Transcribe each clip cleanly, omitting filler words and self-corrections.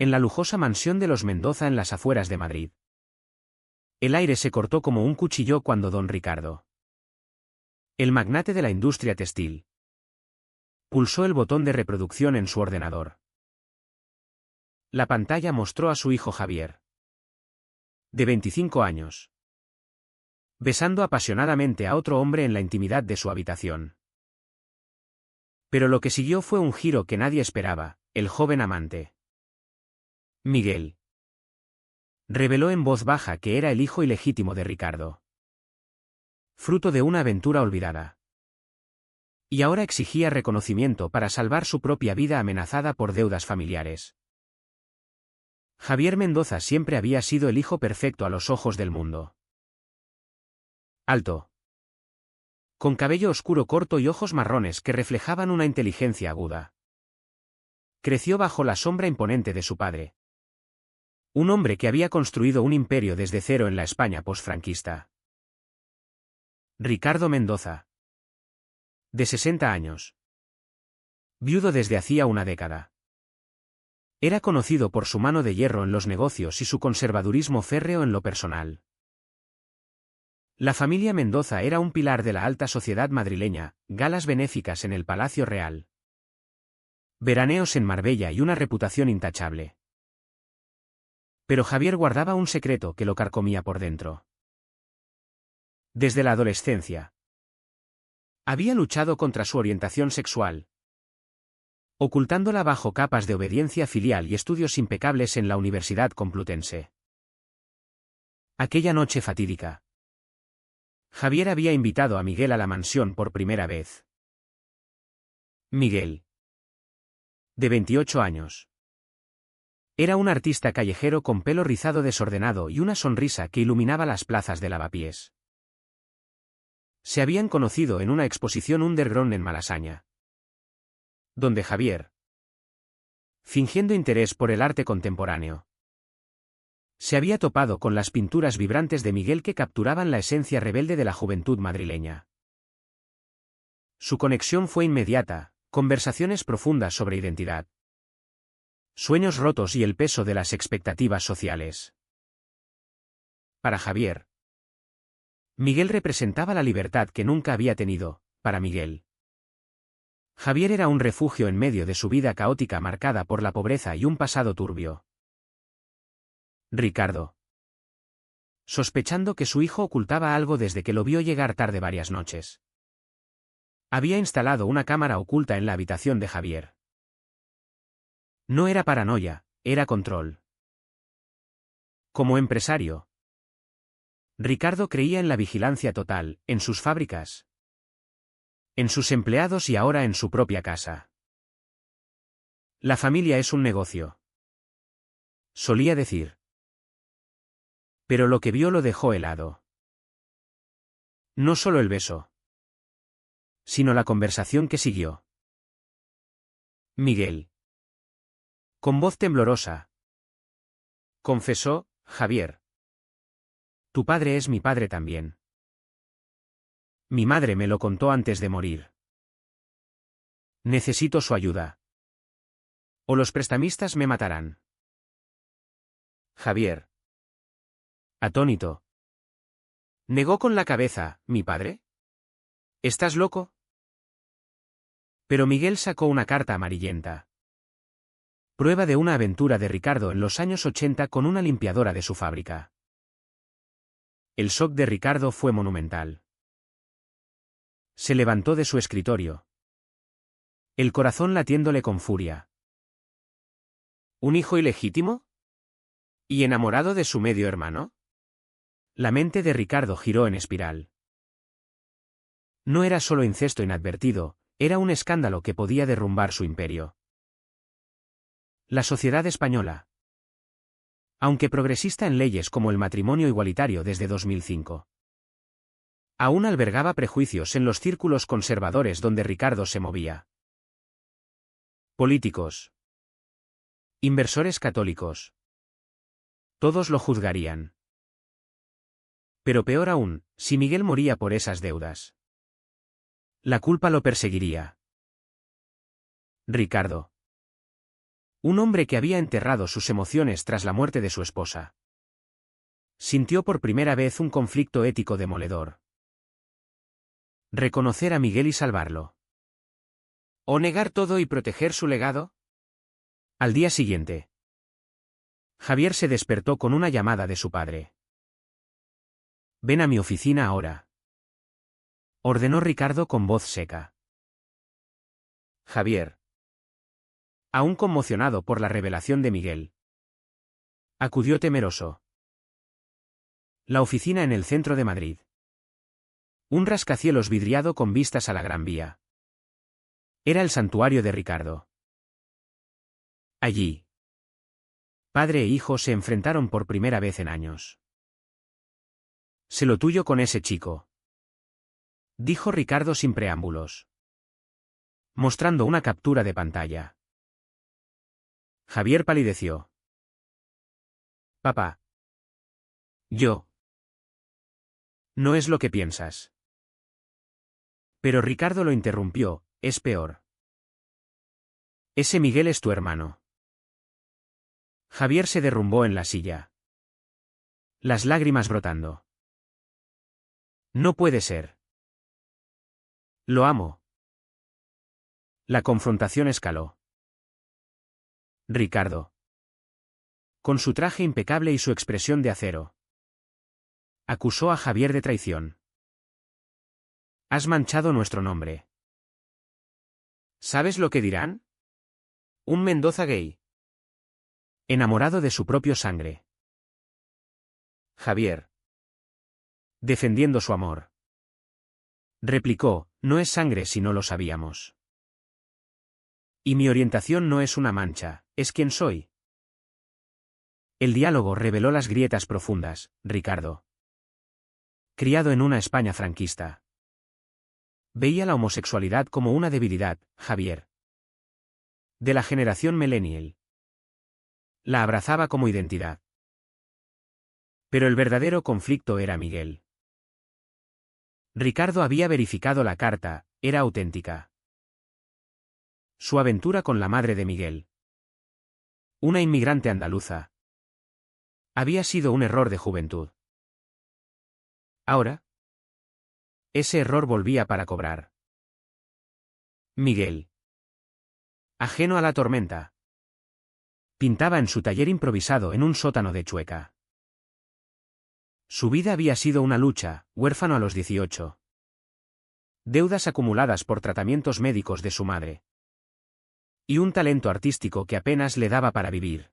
En la lujosa mansión de los Mendoza en las afueras de Madrid. El aire se cortó como un cuchillo cuando don Ricardo, el magnate de la industria textil, pulsó el botón de reproducción en su ordenador. La pantalla mostró a su hijo Javier, de 25 años, besando apasionadamente a otro hombre en la intimidad de su habitación. Pero lo que siguió fue un giro que nadie esperaba. El joven amante, Miguel, reveló en voz baja que era el hijo ilegítimo de Ricardo, fruto de una aventura olvidada. Y ahora exigía reconocimiento para salvar su propia vida amenazada por deudas familiares. Javier Mendoza siempre había sido el hijo perfecto a los ojos del mundo. Alto, con cabello oscuro corto y ojos marrones que reflejaban una inteligencia aguda. Creció bajo la sombra imponente de su padre, un hombre que había construido un imperio desde cero en la España posfranquista. Ricardo Mendoza, de 60 años. Viudo desde hacía una década. Era conocido por su mano de hierro en los negocios y su conservadurismo férreo en lo personal. La familia Mendoza era un pilar de la alta sociedad madrileña, galas benéficas en el Palacio Real, veraneos en Marbella y una reputación intachable. Pero Javier guardaba un secreto que lo carcomía por dentro. Desde la adolescencia, había luchado contra su orientación sexual, ocultándola bajo capas de obediencia filial y estudios impecables en la Universidad Complutense. Aquella noche fatídica, Javier había invitado a Miguel a la mansión por primera vez. Miguel, de 28 años, era un artista callejero con pelo rizado desordenado y una sonrisa que iluminaba las plazas de Lavapiés. Se habían conocido en una exposición underground en Malasaña, donde Javier, fingiendo interés por el arte contemporáneo, se había topado con las pinturas vibrantes de Miguel que capturaban la esencia rebelde de la juventud madrileña. Su conexión fue inmediata, conversaciones profundas sobre identidad, sueños rotos y el peso de las expectativas sociales. Para Javier, Miguel representaba la libertad que nunca había tenido. Para Miguel, Javier era un refugio en medio de su vida caótica marcada por la pobreza y un pasado turbio. Ricardo, sospechando que su hijo ocultaba algo desde que lo vio llegar tarde varias noches, había instalado una cámara oculta en la habitación de Javier. No era paranoia, era control. Como empresario, Ricardo creía en la vigilancia total, en sus fábricas, en sus empleados y ahora en su propia casa. La familia es un negocio, solía decir. Pero lo que vio lo dejó helado. No solo el beso, sino la conversación que siguió. Miguel, con voz temblorosa, confesó: Javier, tu padre es mi padre también. Mi madre me lo contó antes de morir. Necesito su ayuda, o los prestamistas me matarán. Javier, atónito, negó con la cabeza: ¿mi padre? ¿Estás loco? Pero Miguel sacó una carta amarillenta, prueba de una aventura de Ricardo en los años 80 con una limpiadora de su fábrica. El shock de Ricardo fue monumental. Se levantó de su escritorio, el corazón latiéndole con furia. ¿Un hijo ilegítimo? ¿Y enamorado de su medio hermano? La mente de Ricardo giró en espiral. No era solo incesto inadvertido, era un escándalo que podía derrumbar su imperio. La sociedad española, aunque progresista en leyes como el matrimonio igualitario desde 2005, aún albergaba prejuicios en los círculos conservadores donde Ricardo se movía. Políticos, inversores católicos, todos lo juzgarían. Pero peor aún, si Miguel moría por esas deudas, la culpa lo perseguiría. Ricardo, Un hombre que había enterrado sus emociones tras la muerte de su esposa. Sintió por primera vez un conflicto ético demoledor. ¿Reconocer a Miguel y salvarlo? ¿O negar todo y proteger su legado? Al día siguiente, Javier se despertó con una llamada de su padre. «Ven a mi oficina ahora», ordenó Ricardo con voz seca. Javier, aún conmocionado por la revelación de Miguel, acudió temeroso. La oficina en el centro de Madrid. Un rascacielos vidriado con vistas a la Gran Vía. Era el santuario de Ricardo. Allí, padre e hijo se enfrentaron por primera vez en años. «Sé lo tuyo con ese chico», dijo Ricardo sin preámbulos, mostrando una captura de pantalla. Javier palideció. «Papá. Yo. No es lo que piensas». Pero Ricardo lo interrumpió, «Es peor. Ese Miguel es tu hermano». Javier se derrumbó en la silla, las lágrimas brotando. «No puede ser. Lo amo». La confrontación escaló. Ricardo, con su traje impecable y su expresión de acero, acusó a Javier de traición. «Has manchado nuestro nombre». ¿Sabes lo que dirán? Un Mendoza gay. Enamorado de su propio sangre. Javier, defendiendo su amor, replicó, «No es sangre si no lo sabíamos. Y mi orientación no es una mancha, es quien soy». El diálogo reveló las grietas profundas, Ricardo, criado en una España franquista, veía la homosexualidad como una debilidad. Javier, de la generación millennial, la abrazaba como identidad. Pero el verdadero conflicto era Miguel. Ricardo había verificado la carta, era auténtica. Su aventura con la madre de Miguel, una inmigrante andaluza, había sido un error de juventud. Ahora, ese error volvía para cobrar. Miguel, ajeno a la tormenta, pintaba en su taller improvisado en un sótano de Chueca. Su vida había sido una lucha, huérfano a los 18. Deudas acumuladas por tratamientos médicos de su madre. Y un talento artístico que apenas le daba para vivir.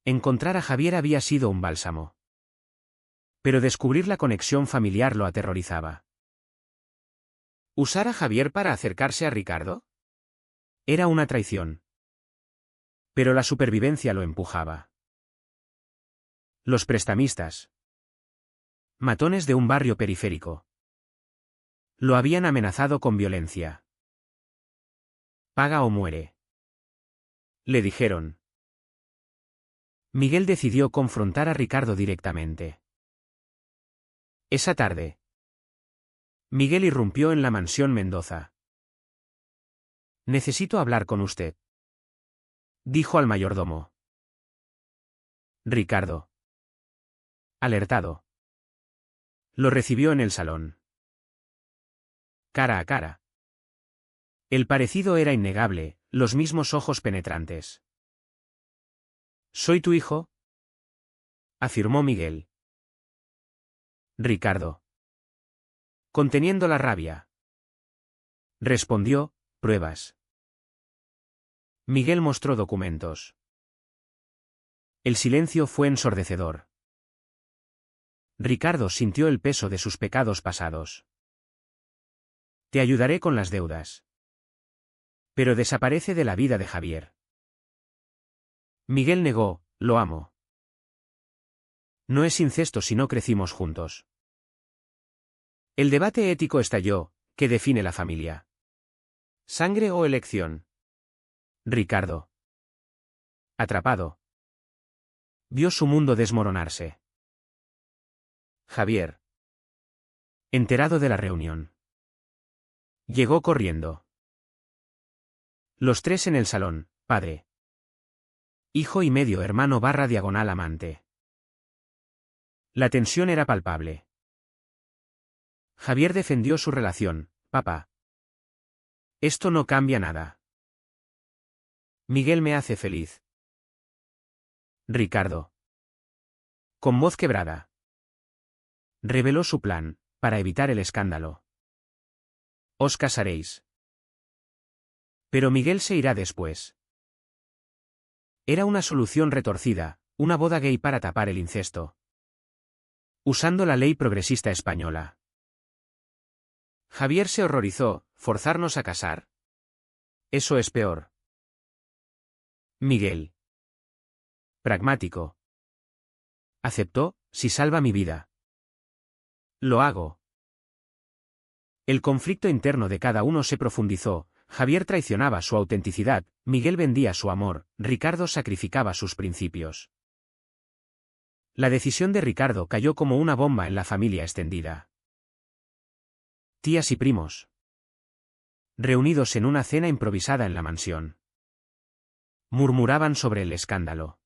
Encontrar a Javier había sido un bálsamo. Pero descubrir la conexión familiar lo aterrorizaba. ¿Usar a Javier para acercarse a Ricardo? Era una traición. Pero la supervivencia lo empujaba. Los prestamistas, matones de un barrio periférico, lo habían amenazado con violencia. «Paga o muere», le dijeron. Miguel decidió confrontar a Ricardo directamente. Esa tarde, Miguel irrumpió en la mansión Mendoza. «Necesito hablar con usted», dijo al mayordomo. Ricardo, alertado, lo recibió en el salón. Cara a cara. El parecido era innegable, los mismos ojos penetrantes. «¿Soy tu hijo?», afirmó Miguel. Ricardo, conteniendo la rabia, respondió, «Pruebas». Miguel mostró documentos. El silencio fue ensordecedor. Ricardo sintió el peso de sus pecados pasados. «Te ayudaré con las deudas. Pero desaparece de la vida de Javier». Miguel negó, «Lo amo. No es incesto si no crecimos juntos». El debate ético estalló. ¿Qué define la familia? ¿Sangre o elección? Ricardo, atrapado, vio su mundo desmoronarse. Javier, enterado de la reunión, llegó corriendo. Los tres en el salón, padre. Hijo y medio hermano / diagonal amante. La tensión era palpable. Javier defendió su relación. Papá. Esto no cambia nada. Miguel me hace feliz. Ricardo. Con voz quebrada. Reveló su plan, para evitar el escándalo. Os casaréis. Pero Miguel se irá después. Era una solución retorcida, una boda gay para tapar el incesto. Usando la ley progresista española. Javier se horrorizó. ¿Forzarnos a casar? Eso es peor. Miguel. Pragmático. Aceptó, si salva mi vida. Lo hago. El conflicto interno de cada uno se profundizó. Javier traicionaba su autenticidad, Miguel vendía su amor, Ricardo sacrificaba sus principios. La decisión de Ricardo cayó como una bomba en la familia extendida. Tías y primos. Reunidos en una cena improvisada en la mansión. Murmuraban sobre el escándalo.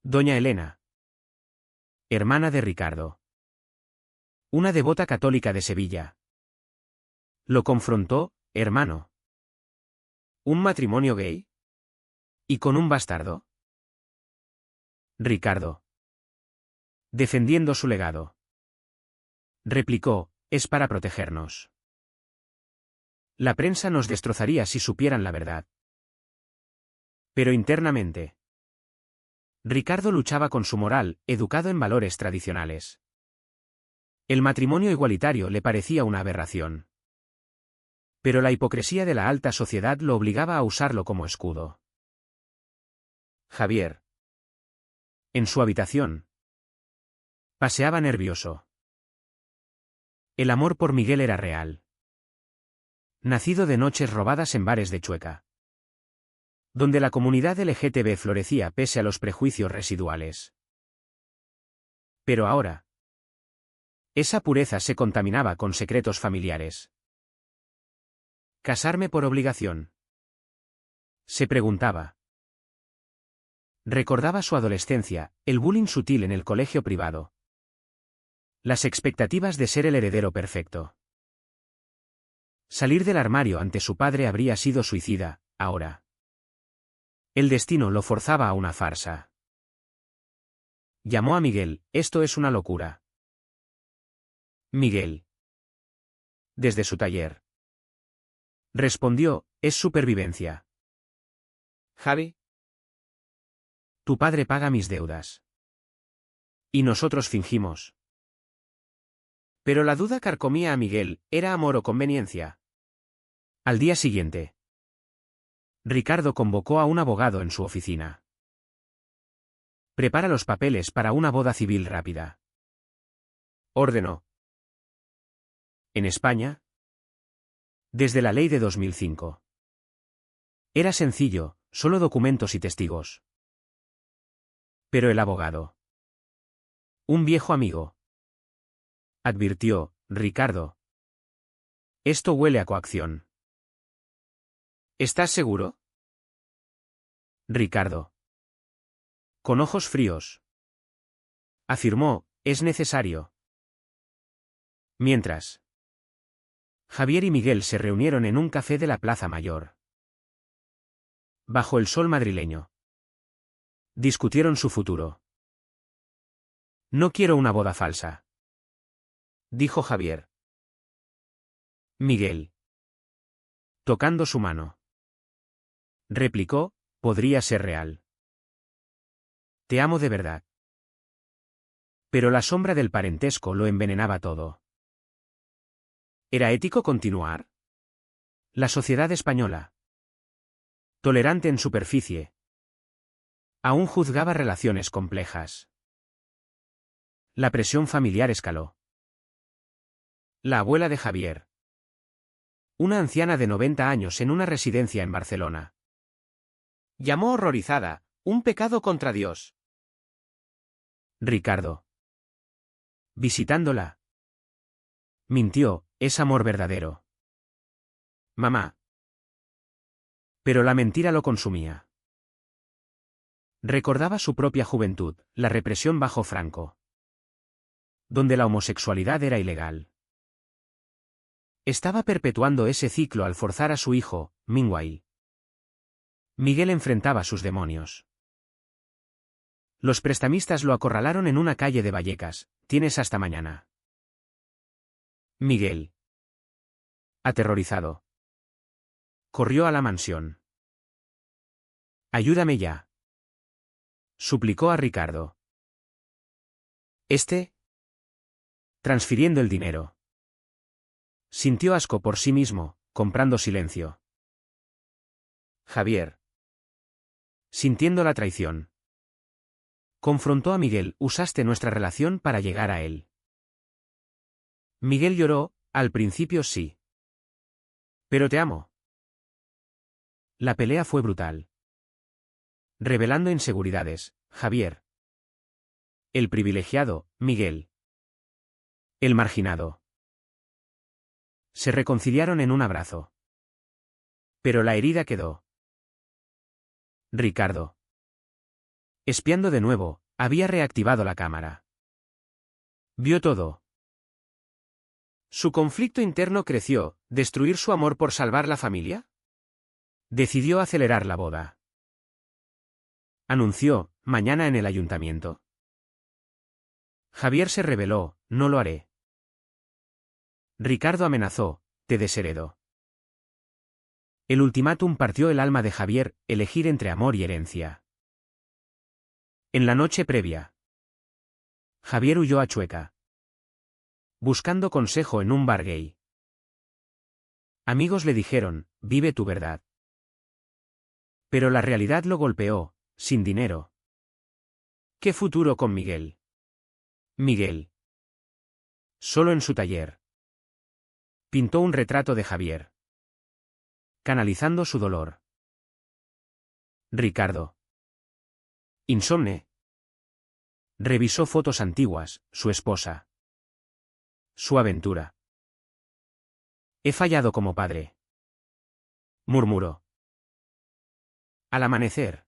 Doña Elena. Hermana de Ricardo. Una devota católica de Sevilla. Lo confrontó, hermano. ¿Un matrimonio gay? ¿Y con un bastardo? Ricardo. Defendiendo su legado. Replicó, es para protegernos. La prensa nos destrozaría si supieran la verdad. Pero internamente. Ricardo luchaba con su moral, educado en valores tradicionales. El matrimonio igualitario le parecía una aberración. Pero la hipocresía de la alta sociedad lo obligaba a usarlo como escudo. Javier. En su habitación. Paseaba nervioso. El amor por Miguel era real. Nacido de noches robadas en bares de Chueca. Donde la comunidad LGTB florecía pese a los prejuicios residuales. Pero ahora. Esa pureza se contaminaba con secretos familiares. ¿Casarme por obligación? Se preguntaba. Recordaba su adolescencia, el bullying sutil en el colegio privado. Las expectativas de ser el heredero perfecto. Salir del armario ante su padre habría sido suicida, ahora. El destino lo forzaba a una farsa. Llamó a Miguel, esto es una locura. Miguel. Desde su taller. Respondió, es supervivencia. Javi. Tu padre paga mis deudas. Y nosotros fingimos. Pero la duda carcomía a Miguel, ¿era amor o conveniencia? Al día siguiente. Ricardo convocó a un abogado en su oficina. Prepara los papeles para una boda civil rápida. Ordenó. En España. Desde la ley de 2005. Era sencillo, solo documentos y testigos. Pero el abogado. Un viejo amigo. Advirtió, Ricardo. Esto huele a coacción. ¿Estás seguro? Ricardo. Con ojos fríos. Afirmó, es necesario. Mientras. Javier y Miguel se reunieron en un café de la Plaza Mayor. Bajo el sol madrileño. Discutieron su futuro. No quiero una boda falsa. Dijo Javier. Miguel. Tocando su mano. Replicó, podría ser real. Te amo de verdad. Pero la sombra del parentesco lo envenenaba todo. ¿Era ético continuar? La sociedad española. Tolerante en superficie. Aún juzgaba relaciones complejas. La presión familiar escaló. La abuela de Javier. Una anciana de 90 años en una residencia en Barcelona. Llamó horrorizada, un pecado contra Dios. Ricardo. Visitándola. Mintió, es amor verdadero. Mamá. Pero la mentira lo consumía. Recordaba su propia juventud, la represión bajo Franco, donde la homosexualidad era ilegal. Estaba perpetuando ese ciclo al forzar a su hijo, Meanwhile. Miguel enfrentaba sus demonios. Los prestamistas lo acorralaron en una calle de Vallecas. Tienes hasta mañana. Miguel, aterrorizado, corrió a la mansión. Ayúdame ya, suplicó a Ricardo. Transfiriendo el dinero. Sintió asco por sí mismo, comprando silencio. Javier, sintiendo la traición, confrontó a Miguel. Usaste nuestra relación para llegar a él. Miguel lloró. Al principio sí. Pero te amo. La pelea fue brutal, revelando inseguridades. Javier, el privilegiado, Miguel, el marginado. Se reconciliaron en un abrazo. Pero la herida quedó. Ricardo, espiando de nuevo, había reactivado la cámara. Vio todo. Su conflicto interno creció. ¿Destruir su amor por salvar la familia? Decidió acelerar la boda. Anunció, mañana en el ayuntamiento. Javier se rebeló, no lo haré. Ricardo amenazó, te desheredo. El ultimátum partió el alma de Javier, elegir entre amor y herencia. En la noche previa, Javier huyó a Chueca, buscando consejo en un bar gay. Amigos le dijeron, vive tu verdad. Pero la realidad lo golpeó, sin dinero. ¿Qué futuro con Miguel? Miguel, solo en su taller, pintó un retrato de Javier, canalizando su dolor. Ricardo, insomne, revisó fotos antiguas, su esposa, su aventura. He fallado como padre, murmuró. Al amanecer,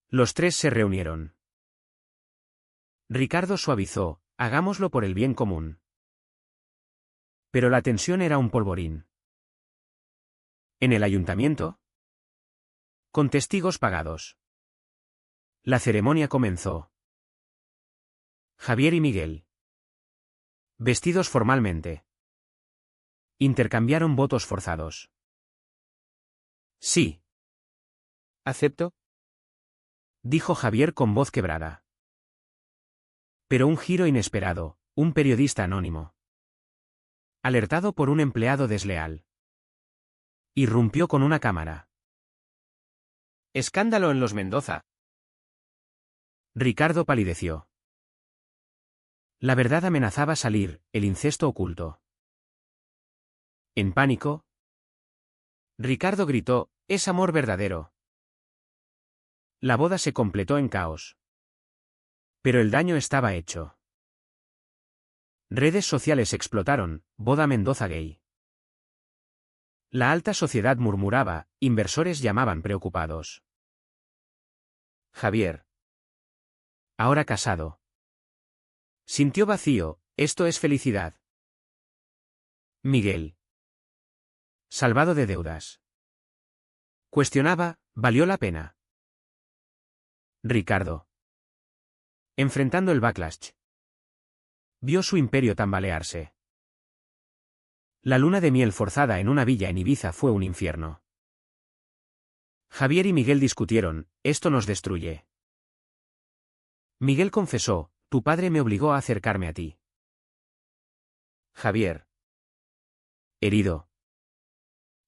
los tres se reunieron. Ricardo suavizó, hagámoslo por el bien común. Pero la tensión era un polvorín. En el ayuntamiento, con testigos pagados, la ceremonia comenzó. Javier y Miguel, vestidos formalmente, intercambiaron votos forzados. Sí. ¿Acepto?, dijo Javier con voz quebrada. Pero un giro inesperado, un periodista anónimo, alertado por un empleado desleal, irrumpió con una cámara. Escándalo en los Mendoza. Ricardo palideció. La verdad amenazaba salir, el incesto oculto. En pánico, Ricardo gritó, es amor verdadero. La boda se completó en caos. Pero el daño estaba hecho. Redes sociales explotaron, boda Mendoza gay. La alta sociedad murmuraba, inversores llamaban preocupados. Javier, ahora casado, sintió vacío, esto es felicidad. Miguel, salvado de deudas, cuestionaba, ¿valió la pena? Ricardo, enfrentando el backlash, vio su imperio tambalearse. La luna de miel forzada en una villa en Ibiza fue un infierno. Javier y Miguel discutieron, esto nos destruye. Miguel confesó, tu padre me obligó a acercarme a ti. Javier, herido,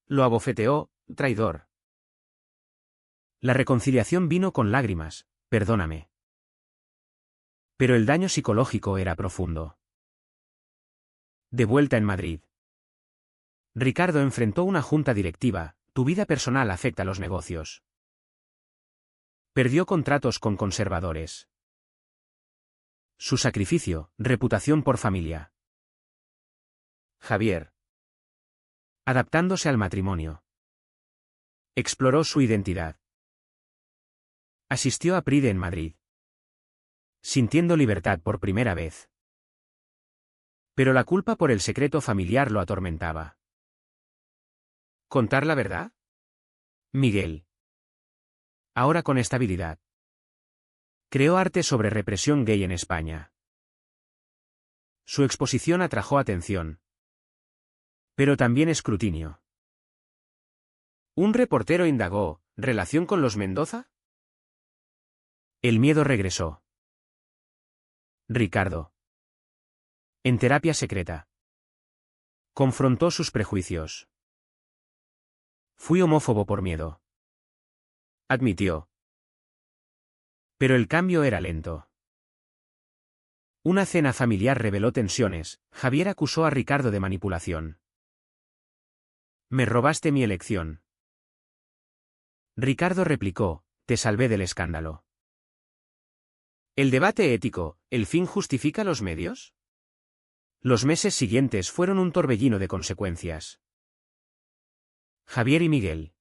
lo abofeteó, traidor. La reconciliación vino con lágrimas, perdóname. Pero el daño psicológico era profundo. De vuelta en Madrid, Ricardo enfrentó una junta directiva, tu vida personal afecta a los negocios. Perdió contratos con conservadores. Su sacrificio, reputación por familia. Javier, adaptándose al matrimonio. Exploró su identidad. Asistió a Pride en Madrid, sintiendo libertad por primera vez. Pero la culpa por el secreto familiar lo atormentaba. ¿Contar la verdad? Miguel. Ahora con estabilidad. Creó arte sobre represión gay en España. Su exposición atrajo atención, pero también escrutinio. Un reportero indagó, ¿relación con los Mendoza? El miedo regresó. Ricardo. En terapia secreta. Confrontó sus prejuicios. Fui homófobo por miedo. Admitió. Pero el cambio era lento. Una cena familiar reveló tensiones. Javier acusó a Ricardo de manipulación. Me robaste mi elección. Ricardo replicó, te salvé del escándalo. ¿El debate ético, el fin justifica los medios? Los meses siguientes fueron un torbellino de consecuencias. Javier y Miguel.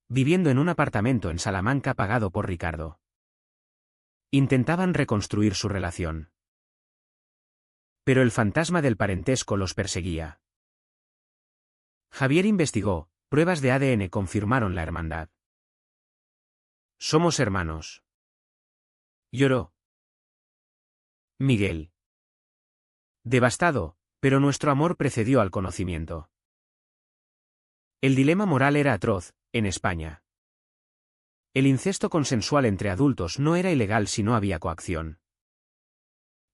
Viviendo en un apartamento en Salamanca pagado por Ricardo. Intentaban reconstruir su relación. Pero el fantasma del parentesco los perseguía. Javier investigó, pruebas de ADN confirmaron la hermandad. Somos hermanos. Lloró. Miguel. Devastado, pero nuestro amor precedió al conocimiento. El dilema moral era atroz, en España. El incesto consensual entre adultos no era ilegal si no había coacción.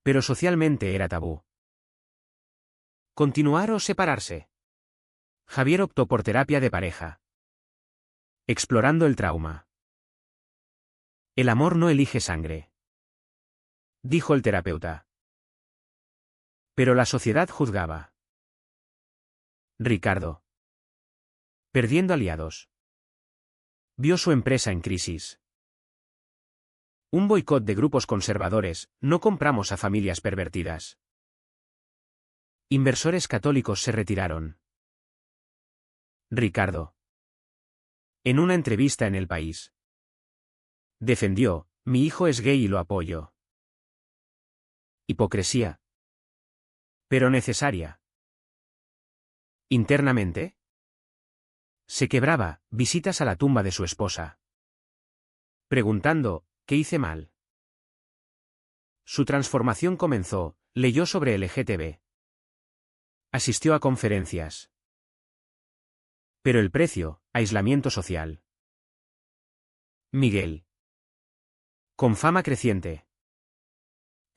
Pero socialmente era tabú. ¿Continuar o separarse? Javier optó por terapia de pareja. Explorando el trauma. El amor no elige sangre, dijo el terapeuta. Pero la sociedad juzgaba. Ricardo. Perdiendo aliados. Vio su empresa en crisis. Un boicot de grupos conservadores, no compramos a familias pervertidas. Inversores católicos se retiraron. Ricardo. En una entrevista en El País. Defendió, mi hijo es gay y lo apoyo. Hipocresía. Pero necesaria. Internamente. Se quebraba, visitas a la tumba de su esposa. Preguntando, ¿qué hice mal? Su transformación comenzó, leyó sobre LGTB. Asistió a conferencias. Pero el precio, aislamiento social. Miguel. Con fama creciente.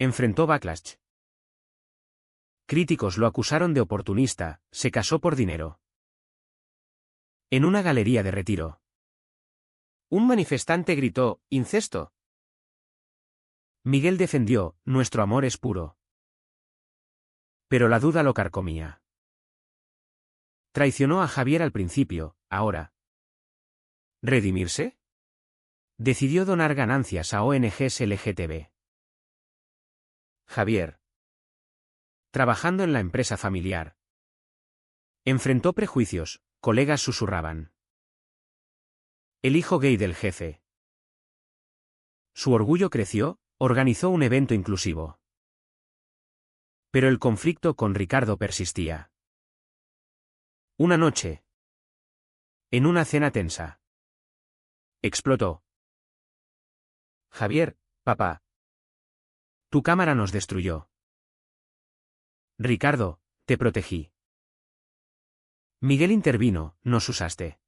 Enfrentó backlash. Críticos lo acusaron de oportunista, se casó por dinero. En una galería de Retiro. Un manifestante gritó, incesto. Miguel defendió, nuestro amor es puro. Pero la duda lo carcomía. Traicionó a Javier al principio, ahora. ¿Redimirse? Decidió donar ganancias a ONGs LGTB. Javier. Trabajando en la empresa familiar. Enfrentó prejuicios, colegas susurraban. El hijo gay del jefe. Su orgullo creció, organizó un evento inclusivo. Pero el conflicto con Ricardo persistía. Una noche. En una cena tensa. Explotó. Javier, papá. Tu cámara nos destruyó. Ricardo, te protegí. Miguel intervino, nos usaste.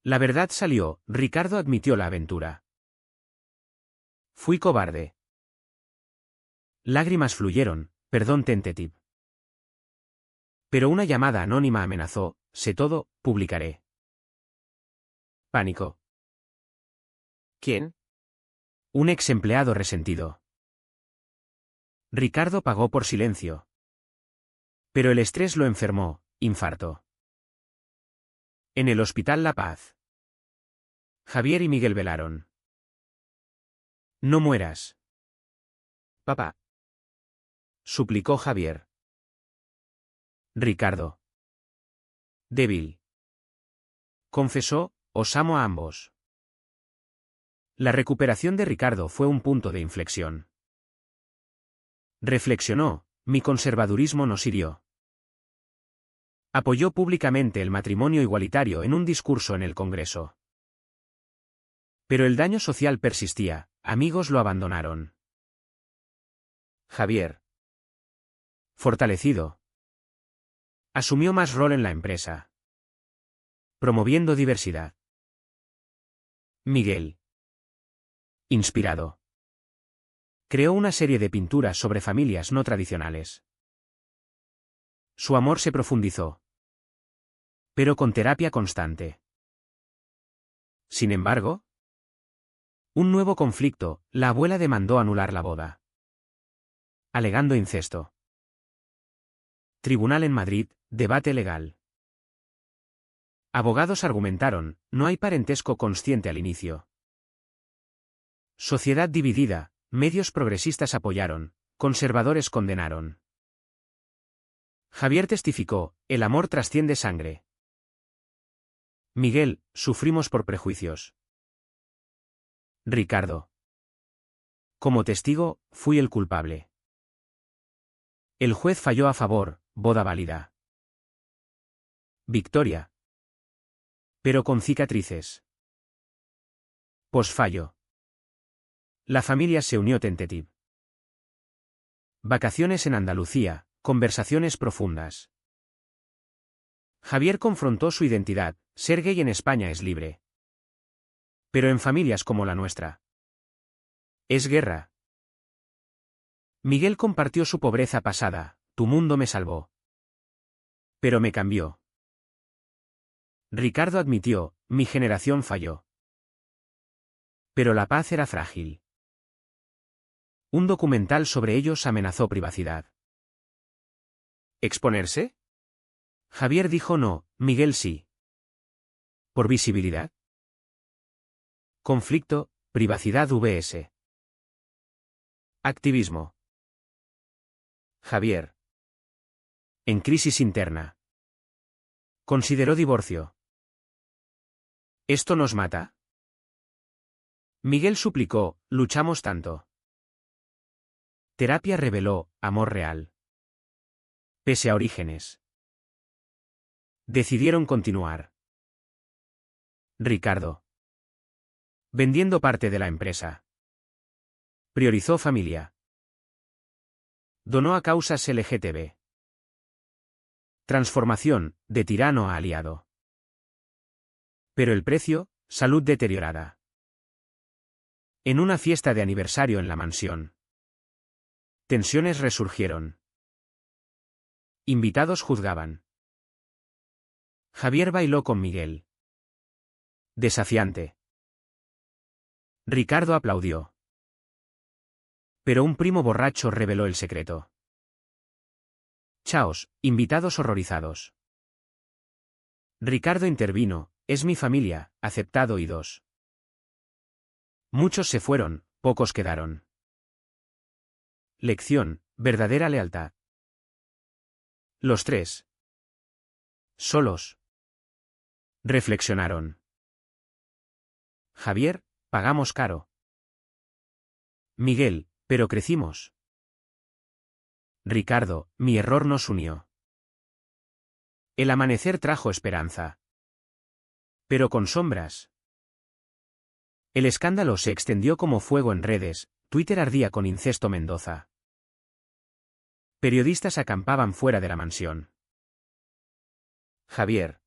La verdad salió, Ricardo admitió la aventura. Fui cobarde. Lágrimas fluyeron, perdón tentative. Pero una llamada anónima amenazó, sé todo, publicaré. Pánico. ¿Quién? Un ex empleado resentido. Ricardo pagó por silencio. Pero el estrés lo enfermó, infarto. En el Hospital La Paz. Javier y Miguel velaron. No mueras. Papá. Suplicó Javier. Ricardo. Débil. Confesó, os amo a ambos. La recuperación de Ricardo fue un punto de inflexión. Reflexionó, mi conservadurismo no sirvió. Apoyó públicamente el matrimonio igualitario en un discurso en el Congreso. Pero el daño social persistía, amigos lo abandonaron. Javier, fortalecido, asumió más rol en la empresa, promoviendo diversidad. Miguel, inspirado, creó una serie de pinturas sobre familias no tradicionales. Su amor se profundizó, pero con terapia constante. Sin embargo, un nuevo conflicto, la abuela demandó anular la boda, alegando incesto. Tribunal en Madrid, debate legal. Abogados argumentaron, no hay parentesco consciente al inicio. Sociedad dividida, medios progresistas apoyaron, conservadores condenaron. Javier testificó, el amor trasciende sangre. Miguel, sufrimos por prejuicios. Ricardo. Como testigo, fui el culpable. El juez falló a favor, boda válida. Victoria. Pero con cicatrices. Posfallo. La familia se unió tentativa. Vacaciones en Andalucía, conversaciones profundas. Javier confrontó su identidad, ser gay en España es libre. Pero en familias como la nuestra. Es guerra. Miguel compartió su pobreza pasada, tu mundo me salvó. Pero me cambió. Ricardo admitió, mi generación falló. Pero la paz era frágil. Un documental sobre ellos amenazó privacidad. ¿Exponerse? Javier dijo no, Miguel sí. ¿Por visibilidad? Conflicto, privacidad vs. Activismo. Javier. En crisis interna. Consideró divorcio. ¿Esto nos mata? Miguel suplicó, luchamos tanto. Terapia reveló, amor real. Pese a orígenes. Decidieron continuar. Ricardo. Vendiendo parte de la empresa. Priorizó familia. Donó a causas LGTB. Transformación, de tirano a aliado. Pero el precio, salud deteriorada. En una fiesta de aniversario en la mansión. Tensiones resurgieron. Invitados juzgaban. Javier bailó con Miguel. Desafiante. Ricardo aplaudió. Pero un primo borracho reveló el secreto. Chaos, invitados horrorizados. Ricardo intervino, es mi familia, aceptado y dos. Muchos se fueron, pocos quedaron. Lección, verdadera lealtad. Los tres. Solos. Reflexionaron. Javier, pagamos caro. Miguel, pero crecimos. Ricardo, mi error nos unió. El amanecer trajo esperanza. Pero con sombras. El escándalo se extendió como fuego en redes, Twitter ardía con incesto Mendoza. Periodistas acampaban fuera de la mansión. Javier.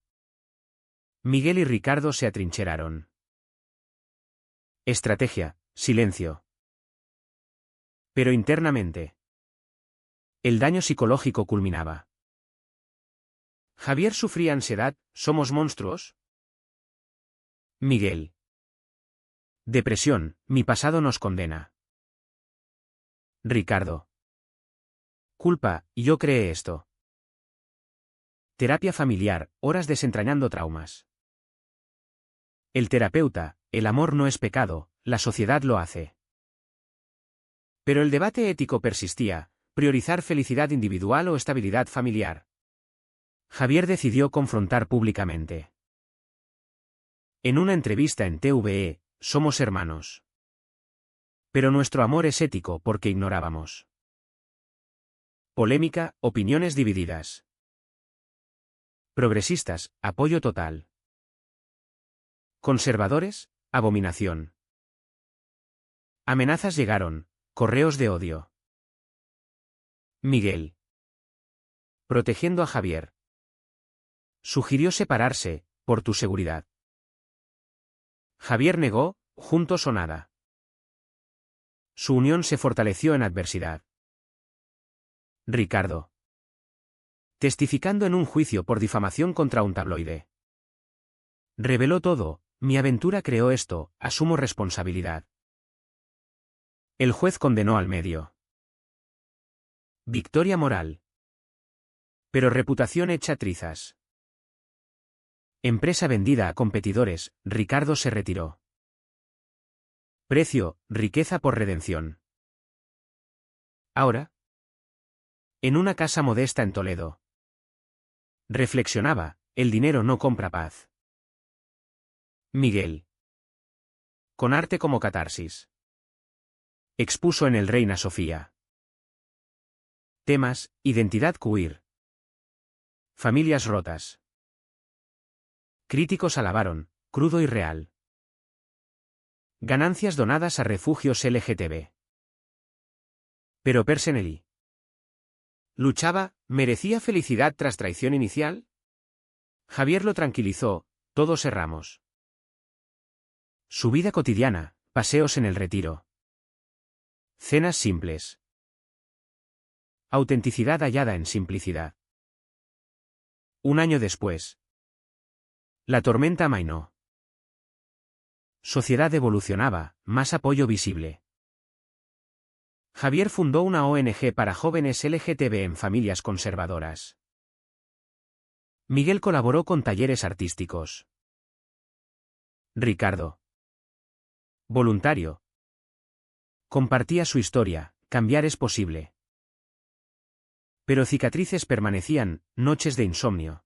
Miguel y Ricardo se atrincheraron. Estrategia, silencio. Pero internamente. El daño psicológico culminaba. Javier sufría ansiedad, ¿somos monstruos? Miguel. Depresión, mi pasado nos condena. Ricardo. Culpa, yo creé esto. Terapia familiar, horas desentrañando traumas. El terapeuta, el amor no es pecado, la sociedad lo hace. Pero el debate ético persistía, priorizar felicidad individual o estabilidad familiar. Javier decidió confrontar públicamente. En una entrevista en TVE, somos hermanos. Pero nuestro amor es ético porque ignorábamos. Polémica, opiniones divididas. Progresistas, apoyo total. Conservadores, abominación. Amenazas llegaron, correos de odio. Miguel. Protegiendo a Javier. Sugirió separarse, por tu seguridad. Javier negó, juntos o nada. Su unión se fortaleció en adversidad. Ricardo. Testificando en un juicio por difamación contra un tabloide. Reveló todo, mi aventura creó esto, asumo responsabilidad. El juez condenó al medio. Victoria moral. Pero reputación hecha trizas. Empresa vendida a competidores, Ricardo se retiró. Precio, riqueza por redención. Ahora. En una casa modesta en Toledo. Reflexionaba, el dinero no compra paz. Miguel. Con arte como catarsis. Expuso en el Reina Sofía. Temas, identidad queer. Familias rotas. Críticos alabaron, crudo y real. Ganancias donadas a refugios LGTB. Pero Personelli. Luchaba, ¿merecía felicidad tras traición inicial? Javier lo tranquilizó, todos erramos. Su vida cotidiana, paseos en el retiro. Cenas simples. Autenticidad hallada en simplicidad. Un año después. La tormenta amainó. Sociedad evolucionaba, más apoyo visible. Javier fundó una ONG para jóvenes LGTB en familias conservadoras. Miguel colaboró con talleres artísticos. Ricardo. Voluntario. Compartía su historia, cambiar es posible. Pero cicatrices permanecían, noches de insomnio.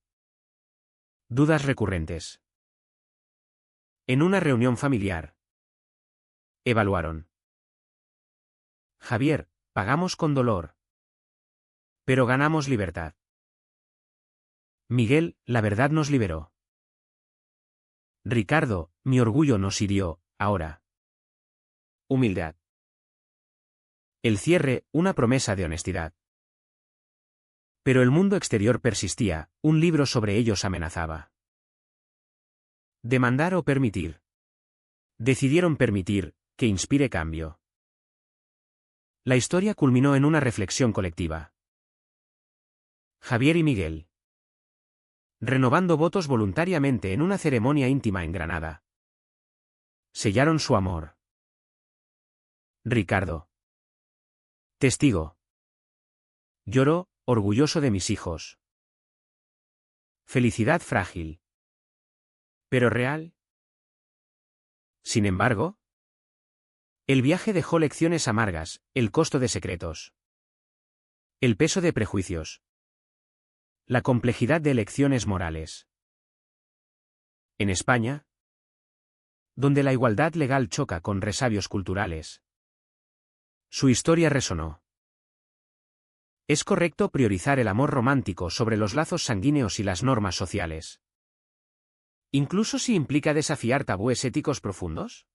Dudas recurrentes. En una reunión familiar. Evaluaron. Javier, pagamos con dolor. Pero ganamos libertad. Miguel, la verdad nos liberó. Ricardo, mi orgullo nos hirió, ahora. Humildad. El cierre, una promesa de honestidad. Pero el mundo exterior persistía, un libro sobre ellos amenazaba. ¿Demandar o permitir? Decidieron permitir, que inspire cambio. La historia culminó en una reflexión colectiva. Javier y Miguel. Renovando votos voluntariamente en una ceremonia íntima en Granada. Sellaron su amor. Ricardo. Testigo. Lloró, orgulloso de mis hijos. Felicidad frágil. ¿Pero real? Sin embargo, el viaje dejó lecciones amargas, el costo de secretos. El peso de prejuicios. La complejidad de elecciones morales. En España, donde la igualdad legal choca con resabios culturales, su historia resonó. ¿Es correcto priorizar el amor romántico sobre los lazos sanguíneos y las normas sociales? ¿Incluso si implica desafiar tabúes éticos profundos?